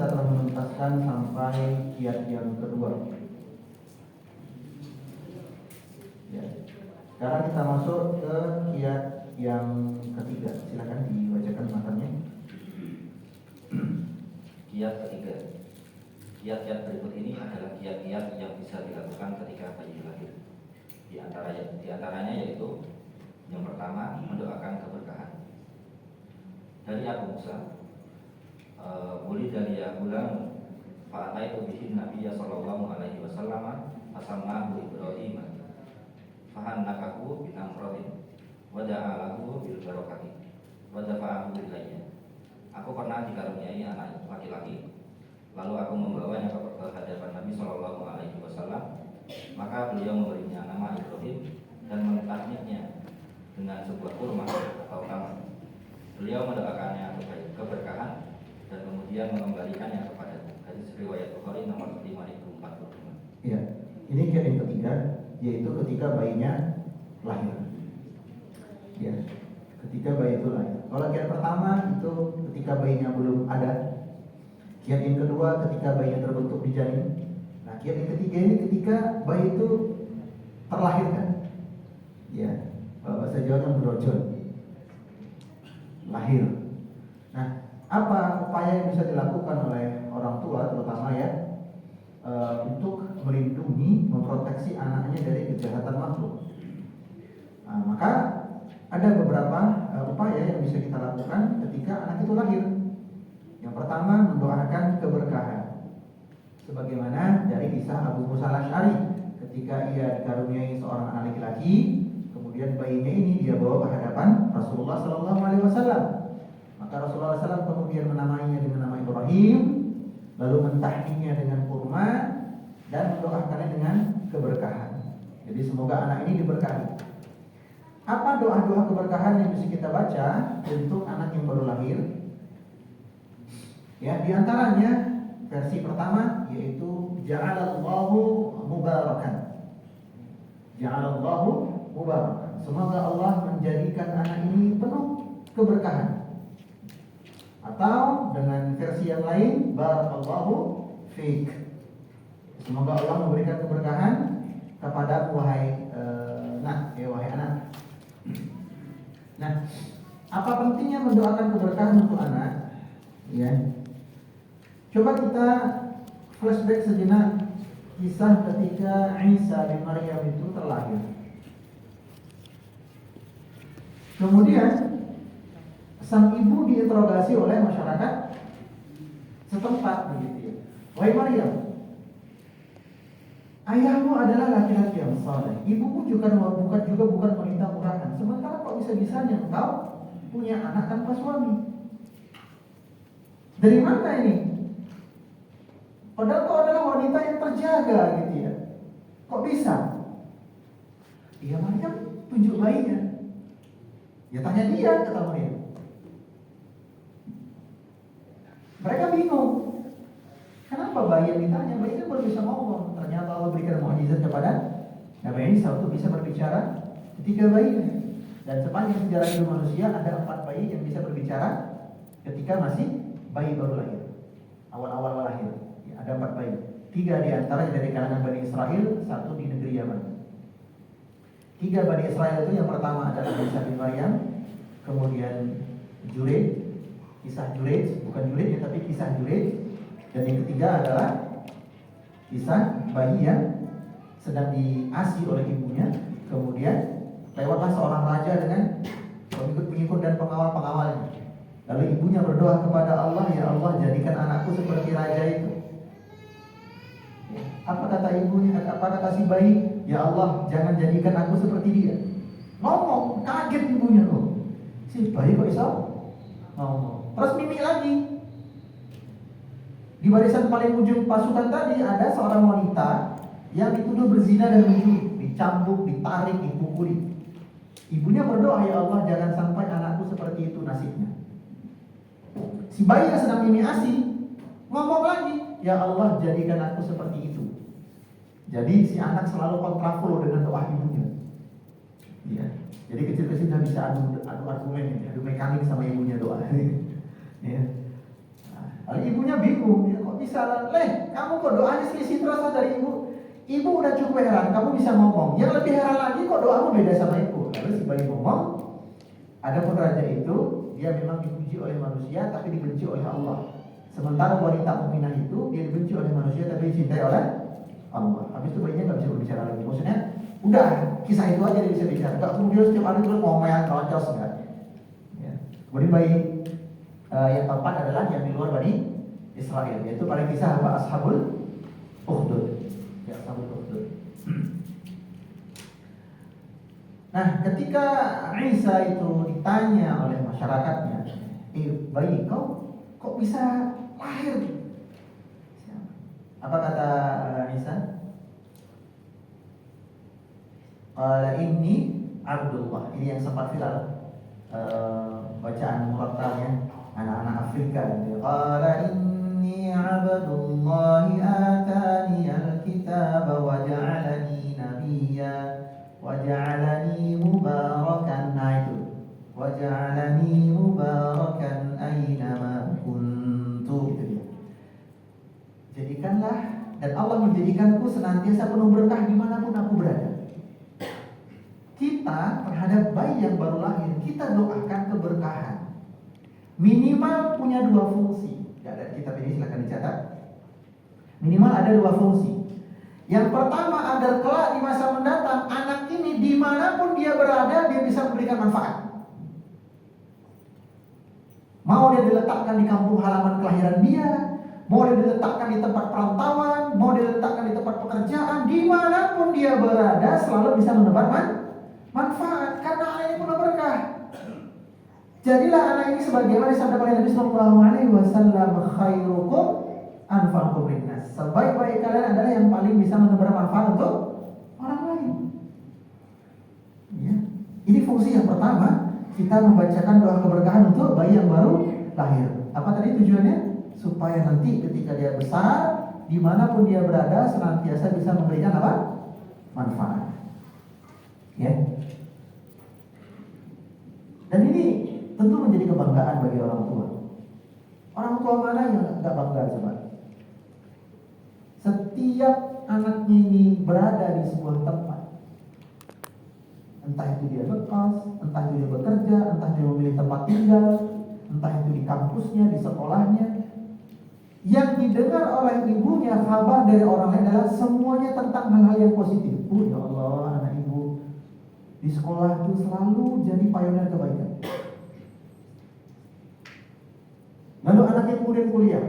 kita telah menuntaskan sampai kiat yang kedua. Ya. Sekarang kita masuk ke kiat yang ketiga. Silakan dibacakan matanya. Kiat ketiga. Kiat-kiat berikut ini adalah kiat-kiat yang bisa dilakukan ketika bayi lahir. Di antaranya yaitu yang pertama, mendoakan keberkahan. Dari Abu Musa, Wuli dari Yahulam, Fa'ataitu bihin Nabiya Sallallahu Alaihi Wasallam, Asammahu Ibrahim, Fahannakahu binamrodin, Wada'alahu bil barokati, Wadafa'ahu bil layya. Aku pernah dikaruniai anak laki-laki, lalu aku membawanya ke hadapan Nabi Sallallahu Alaihi Wasallam. Maka beliau memberinya nama Ibrahim dan mentahniknya dengan sebuah kurma atau tamar. Beliau mendoakannya keberkahan dan kemudian mengembalikannya kepada hadis riwayat Bukhari nomor 5045. Ya, ini kiat yang ketiga, yaitu ketika bayinya lahir. Ya, ketika bayi itu lahir. Kalau kiat pertama itu ketika bayinya belum ada. Kiat yang kedua ketika bayinya terbentuk di janin. Nah, kiat yang ketiga ini ketika bayi itu terlahirkan. Ya, bahasa Jawanya brojol, lahir. Nah, apa upaya yang bisa dilakukan oleh orang tua terutama ya untuk melindungi, memproteksi anaknya dari kejahatan makhluk? Nah, maka ada beberapa upaya yang bisa kita lakukan ketika anak itu lahir. Yang pertama, mendoakan keberkahan. Sebagaimana dari kisah Abu Musa al-Asy'ari ketika ia dikaruniai seorang anak laki-laki, kemudian bayinya ini dia bawa ke hadapan Rasulullah Sallallahu Alaihi Wasallam. Maka Rasulullah SAW kemudian menamainya dengan nama Ibrahim, lalu mentahninya dengan kurma dan mendoakannya dengan keberkahan. Jadi semoga anak ini diberkahi. Apa doa-doa keberkahan yang bisa kita baca untuk anak yang baru lahir? Ya, di antaranya versi pertama yaitu Ja'alallahu mubarakan. Ja'alallahu mubarakan. Semoga Allah menjadikan anak ini penuh keberkahan. Atau dengan versi yang lain, Barakallahu fiik. Semoga Allah memberikan keberkahan kepada wahai anak. Nah, apa pentingnya mendoakan keberkahan untuk anak? Ya. Coba kita flashback sejenak kisah ketika Isa bin Maryam itu terlahir. Kemudian sang ibu diinterogasi oleh masyarakat setempat begitu ya. Wahai Maryam, ayahmu adalah laki-laki yang saleh, ibumu bukan wanita murahan. Sementara kok bisa-bisanya engkau punya anak tanpa suami? Dari mana ini? Padahal kau adalah wanita yang terjaga gitu ya. Kok bisa? Iya Maryam, tunjuk bayinya. Ya tanya dia, kata Maryam. Mereka bingung. Kenapa bayi yang ditanya? Bayi kan baru bisa ngomong. Ternyata Allah berikan mukjizat kepada Nabi Isa untuk bisa berbicara ketika bayinya. Dan sepanjang sejarah hidup manusia ada 4 bayi yang bisa berbicara ketika masih bayi baru lahir. Awal-awal lahir. Ada 4 bayi. 3 di antaranya dari kalangan Bani Israel, 1 di negeri Yaman. 3 Bani Israel itu yang pertama adalah Isa bin Maryam, kemudian Jurej, kisah Jurej, bukan Jurej ya, tapi kisah Jurej. Dan yang ketiga adalah kisah bayi yang sedang diasi oleh ibunya. Kemudian lewatlah seorang raja dengan pengikut-pengikut dan pengawal-pengawalnya. Lalu ibunya berdoa kepada Allah, ya Allah jadikan anakku seperti raja itu. Apa kata ibunya? Apa kata si bayi? Ya Allah, jangan jadikan aku seperti dia. Ngomong, kaget ibunya loh. Si bayi kok bisa ngomong. Terus mimik lagi. Di barisan paling ujung pasukan tadi ada seorang wanita yang dituduh berzina dan mencuri, dicambuk, ditarik, dipukuli. Ibunya berdoa, ya Allah jangan sampai anakku seperti itu nasibnya. Si bayi yang sedang mimik asi ngomong lagi, ya Allah jadikan aku seperti itu. Jadi si anak selalu kontraflow dengan doa ibunya. Ya. Jadi kecil-kecil sudah bisa adu argumen, adu mekanik sama ibunya doa. Ya. Nah, Lalu ibunya bingung, ya, kok bisa, kamu kok doanya selisih terus dari ibu. Ibu udah cukup heran, kamu bisa ngomong. Yang lebih heran lagi kok doamu beda sama ibu. Lalu si bayi ngomong, adapun raja itu, dia memang dipuji oleh manusia tapi dibenci oleh Allah. Sementara wanita mukminah itu, dia dibenci oleh manusia tapi dicintai oleh Allah. Habis itu bayinya nggak bisa berbicara lagi. Maksudnya, udah kisah itu aja dia bisa bicara. Gak kemudian setiap hari terus ngomel, terocos enggak. Ya. Kemudian bayi yang keempat adalah yang di luar Bani Israel, yaitu pada kisah apa? Ashabul Ukhdud. Ya, Ashabul Ukhdud. Nah, ketika Isa itu ditanya oleh masyarakatnya, bayi kok bisa lahir? Apa kata Isa? Ini Abdullah. Ini yang sempat viral bacaan murattalnya anak-anak Afrika. Qala inni Abdullah atani al-kitab wa ja'alani nabiyya wa ja'alani mubarakan. Nah itu, wa ja'alani mubarakan aynama kuntu, gitu dia. Jadikanlah, dan Allah menjadikanku senantiasa penuh berkah dimanapun aku berada. Kita terhadap bayi yang baru lahir, kita doakan keberkahan. Minimal punya dua fungsi. Ya, dari kitab ini silahkan dicatat. Minimal ada dua fungsi. Yang pertama, agar kelak di masa mendatang anak ini dimanapun dia berada, dia bisa memberikan manfaat. Mau dia diletakkan di kampung halaman kelahiran dia, mau dia diletakkan di tempat perantauan, mau dia diletakkan di tempat pekerjaan, dimanapun dia berada selalu bisa menebar manfaat, karena anak ini penuh berkah. Jadilah anak ini sebagaimana sabda Nabi sallallahu alaihi wasallam, khairukum anfa'ukum linnas. Sebaik-baik kalian adalah yang paling bisa menebar manfaat untuk orang lain. Ya. Ini fungsi yang pertama, kita membacakan doa keberkahan untuk bayi yang baru lahir. Apa tadi tujuannya? Supaya nanti ketika dia besar, dimanapun dia berada, senantiasa bisa memberikan apa? Manfaat. Ya. Dan ini tentu menjadi kebanggaan bagi orang tua. Orang tua mana yang gak bangga coba? Setiap anaknya ini berada di sebuah tempat, entah itu dia ngekos, entah itu dia bekerja, entah dia memilih tempat tinggal, entah itu di kampusnya, di sekolahnya, yang didengar oleh ibunya kabar dari orang lain adalah semuanya tentang hal-hal yang positif. Ya Allah, anak ibu di sekolah itu selalu jadi pionir kebaikan. Lalu anaknya kemudian kuliah,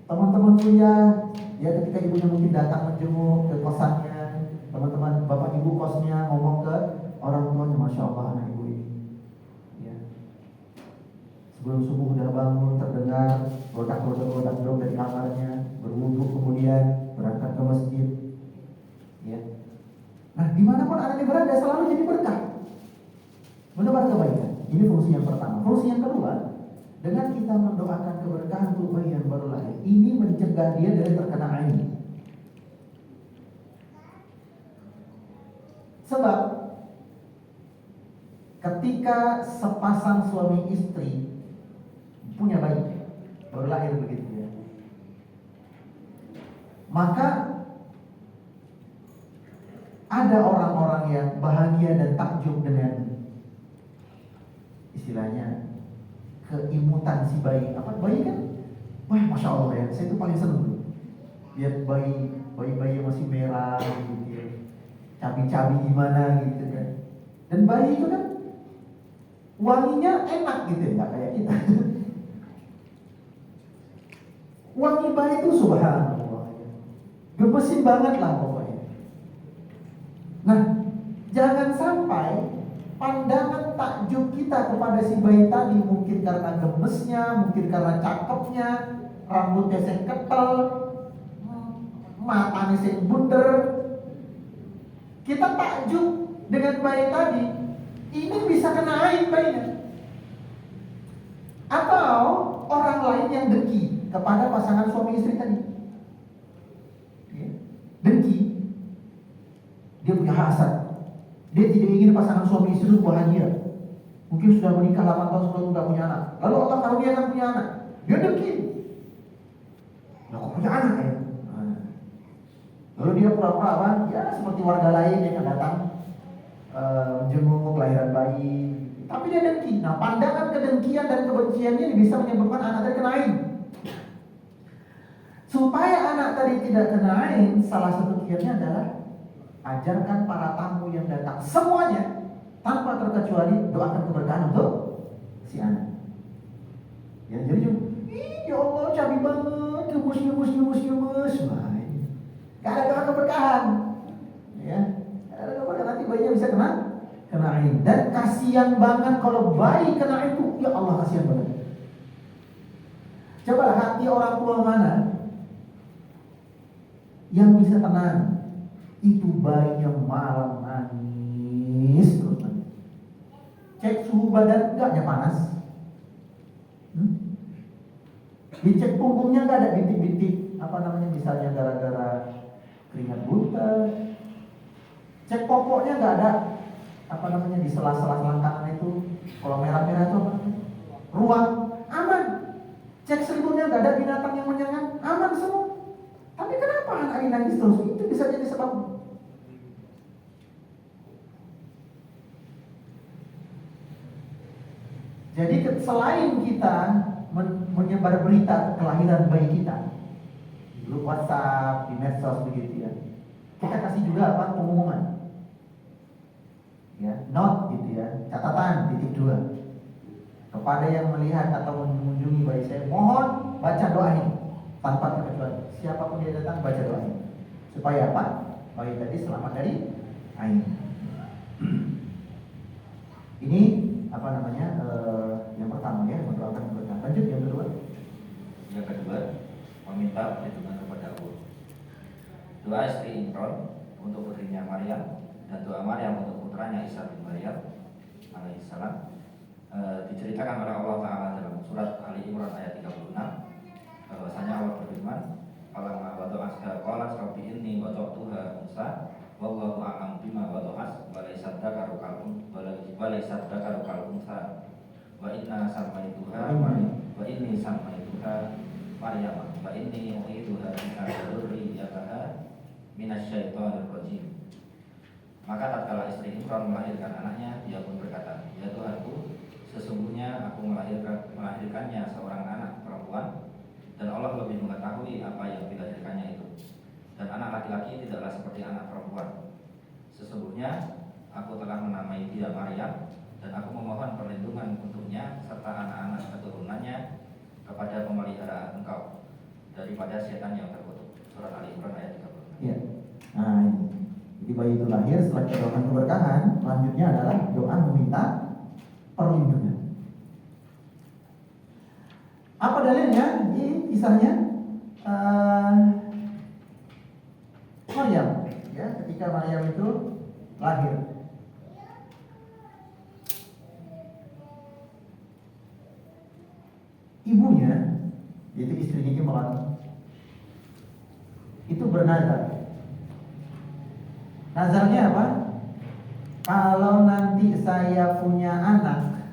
teman-teman kuliah, ya ketika ibunya mungkin datang menjenguk ke kosannya, teman-teman bapak ibu kosnya ngomong ke orang tuanya, Masya Allah anak ibu ini, ya. Sebelum subuh udah bangun terdengar godak dari kamarnya, berwudu kemudian berangkat ke masjid, ya. Nah, dimanapun anaknya berada selalu jadi berkah, menebar kebaikan. Ini fungsi yang pertama. Fungsi yang kedua, dengan kita mendoakan keberkahan untuk bayi yang baru lahir, ini mencegah dia dari terkena ain. Sebab ketika sepasang suami istri punya bayi baru lahir begitu ya, maka ada orang-orang yang bahagia dan takjub dengan istilahnya keimutan si bayi. Apa bayi kan? Wah, Masya Allah ya, saya itu paling seneng tuh lihat bayi yang masih merah gitu ya, cabi-cabi gimana gitu kan. Dan bayi itu kan wanginya enak gitu ya, nggak kayak kita. Wangi bayi itu subhanallah, gemesin banget lah pokoknya. Nah, jangan sampai pandangan takjub kita kepada si bayi tadi, mungkin karena gemesnya, mungkin karena cakepnya, rambutnya sing ketel, matanya sing bunder, kita takjub dengan bayi tadi, ini bisa kena aib bayinya. Atau orang lain yang dengki kepada pasangan suami istri tadi, dengki, dia punya hasad. Dia tidak ingin pasangan suami istri itu bahagia. Mungkin sudah menikah 8 tahun sebelum tidak punya anak. Lalu Allah karuniakan punya anak, dia dengki. dia pura-pura apa? Ya seperti warga lain yang datang jenguk kelahiran bayi. Tapi dia dengki. Nah, pandangan kedengkian dan kebencian ini bisa menyebabkan anak tadi kena ain. Supaya anak tadi tidak kena ain, salah satu kiatnya adalah ajarkan para tamu yang datang semuanya tanpa terkecuali doakan keberkahan untuk si anak. Ya, jadi ya Allah cabi banget, gemes. Wah, gak ada doa keberkahan. Ya, gak ada doa keberkahan, nanti bayinya bisa kena ain. Dan kasihan banget kalau bayi kena ain itu, ya Allah kasihan banget. Coba hati orang tua mana yang bisa tenang? Itu bayinya malam nangis terus. Cek suhu badan, enggaknya panas. Dicek punggungnya enggak ada bintik-bintik misalnya gara-gara keringat buta. Cek popoknya enggak ada di sela-sela selangkangan itu kalau merah-merah itu ruang, aman. Cek selimutnya enggak ada binatang yang menyengat, aman semua. Tapi kenapa anak ini nangis terus? Itu bisa jadi sebab. Jadi selain kita menyebar berita kelahiran bayi kita di grup WhatsApp, di medsos begitu ya, kita kasih juga pengumuman, ya, note gitu ya, catatan titik 2 kepada yang melihat atau mengunjungi bayi saya, mohon baca doa ini tanpa terkecuali. Siapapun dia datang baca doa ini supaya apa? Bayi tadi selamat dari ain. Ini yang pertama ya, mendoakan keberkahan. Lanjut yang kedua. Yang kedua, meminta perlindungan kepada Allah. Doa istri Imran untuk putrinya Maryam dan doa Maryam untuk putranya Isa bin Maryam alaihissalam diceritakan oleh Allah Ta'ala dalam surat Ali Imran ayat 36 bahwasanya Allah berfirman, "Falamma wada'atha qalat rabbi inni wada'tuha unsa wallahu a'lam bima wada'at wa laysa dzakaru kal unsa wa inna sammaituha wa inni sammaituha Maryam wa inni u'iduha bika wa dzurriyyataha minasyaitonir rajim." Maka tatkala istri Imran melahirkan anaknya, dia pun berkata, "Ya Tuhanku, sesungguhnya aku melahirkannya seorang anak perempuan, dan Allah lebih mengetahui apa yang dilahirkannya itu. Dan anak laki-laki tidaklah seperti anak perempuan. Sesungguhnya aku telah menamai dia Maryam, dan aku memohon perlindungan untuknya serta anak-anak keturunannya kepada pemeliharaan Engkau daripada setan yang terkutuk." Surat Ali Imran ayat 36. Iya. Nah, ini. Jadi bayi itu lahir, setelah kita doakan keberkahan, selanjutnya adalah doa meminta perlindungan. Apa dalilnya? Ini kisahnya Maryam, ya, ketika Maryam itu lahir. Ibunya, yaitu istrinya Imran, itu bernazar. Nazarnya apa? Kalau nanti saya punya anak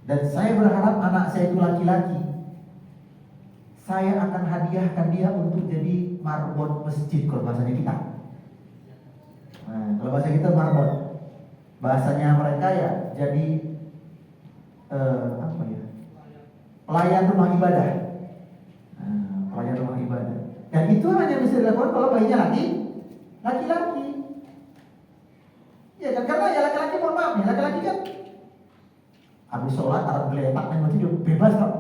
dan saya berharap anak saya itu laki-laki, saya akan hadiahkan dia untuk jadi marbot masjid kalau bahasanya kita. Nah, kalau bahasa kita marbot, bahasanya mereka ya jadi pelayan rumah ibadah. Nah, pelayan rumah ibadah. Dan itu hanya bisa dilakukan kalau bayinya laki-laki. Ya kan, karena ya laki-laki, mohon maaf ya, laki-laki kan habis sholat taruh geletak main masjid bebas kok.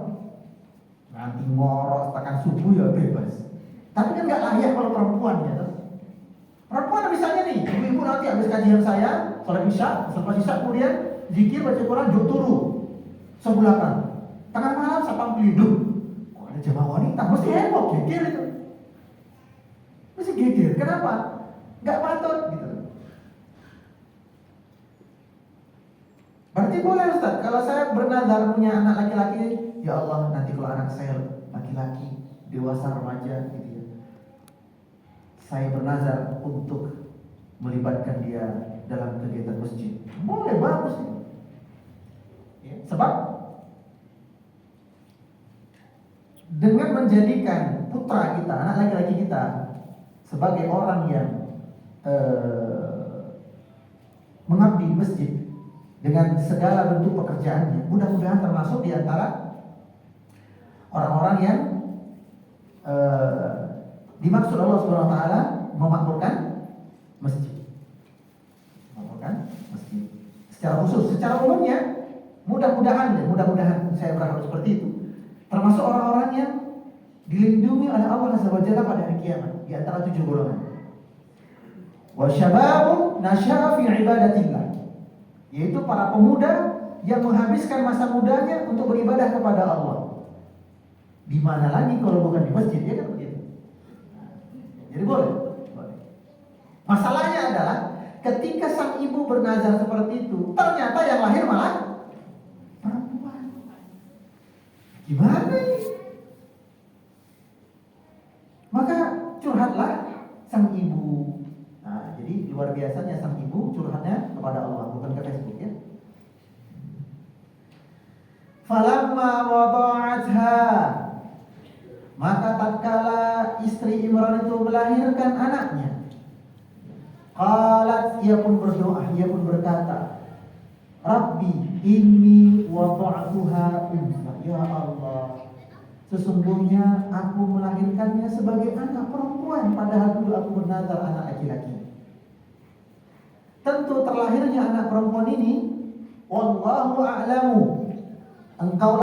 Nanti ngorok tekan subuh ya bebas. Tapi kan nggak layak kalau perempuan ya. Perempuan misalnya nih, ibu-ibu nanti habis kajian saya, sholat isya, selepas isya kemudian zikir baca Quran jog turu sebulakan. Tengah malam sapang pelindung. Kok ada jamaah wanita? Mesti heboh, geger itu. Mesti geger. Kenapa? Nggak patut gitu. Berarti boleh Ustaz, kalau saya bernazar punya anak laki-laki, ya Allah nanti kalau anak saya laki-laki, dewasa remaja gitu ya, saya bernazar untuk melibatkan dia dalam kegiatan masjid. Boleh, bagus itu. Ya, sebab dengan menjadikan putra kita, anak laki-laki kita sebagai orang yang mengabdi di masjid dengan segala bentuk pekerjaannya, mudah-mudahan termasuk di antara orang-orang yang dimaksud Allah Subhanahu wa taala memakmurkan masjid. Memakmurkan masjid. Secara khusus, secara umumnya mudah-mudahan saya berharap seperti itu. Termasuk orang-orang yang dilindungi oleh Allah Azza wa Jalla pada hari kiamat di antara 7 golongan. Wa syababun nasya'a fi ibadatillah, yaitu para pemuda yang menghabiskan masa mudanya untuk beribadah kepada Allah. Di mana lagi kalau bukan di masjid, ya kan begitu. Jadi boleh. Masalahnya adalah ketika sang ibu bernazar seperti itu, ternyata yang lahir malah perempuan. Gimana ini? Maka curhatlah sang ibu. Nah, jadi luar biasanya sang ibu curhatnya kepada Allah, bukan ke Facebook ya. Falamma wada'atha, maka tatkala istri Imran itu melahirkan anaknya, qalat, ia pun berdoa, ia pun berkata, Rabbi inni wada'tuha unsa. Ya Allah, sesungguhnya aku melahirkannya sebagai anak perempuan, padahal dulu aku bernazar anak laki-laki. Tentu terlahirnya anak perempuan ini, wallahu a'lamu, engkau